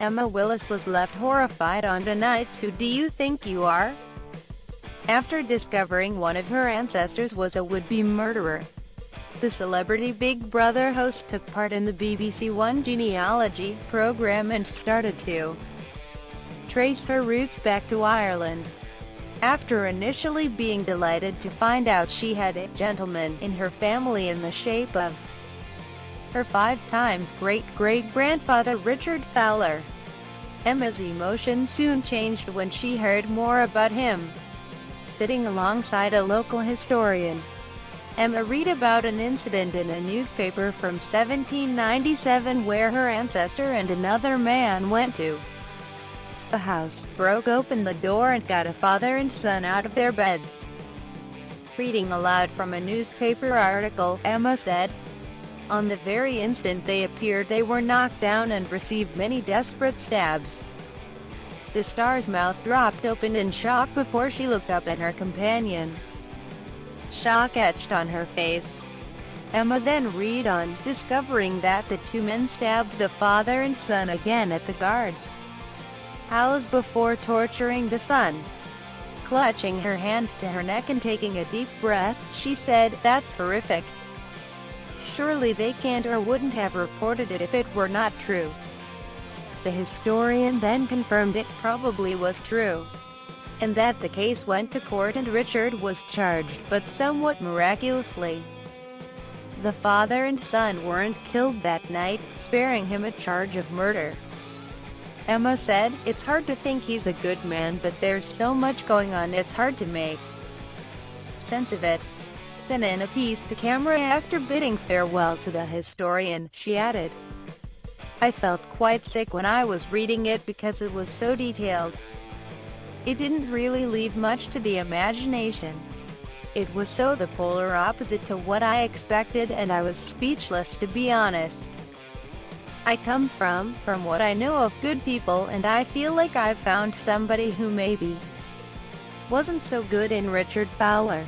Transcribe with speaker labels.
Speaker 1: Emma Willis was left horrified on tonight's Who Do You Think You Are? After discovering one of her ancestors was a would-be murderer. The celebrity Big Brother host took part in the BBC One genealogy program and started to trace her roots back to Ireland. After initially being delighted to find out she had a gentleman in her family in the shape of her 5-time great-great-grandfather Richard Fowler, Emma's emotions soon changed when she heard more about him. Sitting alongside a local historian, Emma read about an incident in a newspaper from 1797 where her ancestor and another man went to the house, broke open the door and got a father and son out of their beds. Reading aloud from a newspaper article, Emma said, "On the very instant they appeared they were knocked down and received many desperate stabs." The star's mouth dropped open in shock before she looked up at her companion. Shock etched on her face. Emma then read on, discovering that the two men stabbed the father and son again at the guard house before torturing the son. Clutching her hand to her neck and taking a deep breath, she said, "That's horrific. Surely they can't or wouldn't have reported it if it were not true." The historian then confirmed it probably was true, and that the case went to court and Richard was charged, but somewhat miraculously, the father and son weren't killed that night, sparing him a charge of murder. Emma said, "It's hard to think he's a good man, but there's so much going on it's hard to make sense of it." Then in a piece to camera after bidding farewell to the historian, she added, "I felt quite sick when I was reading it because it was so detailed. It didn't really leave much to the imagination. It was so the polar opposite to what I expected and I was speechless, to be honest. I come from what I know of good people, and I feel like I've found somebody who maybe wasn't so good in Richard Fowler."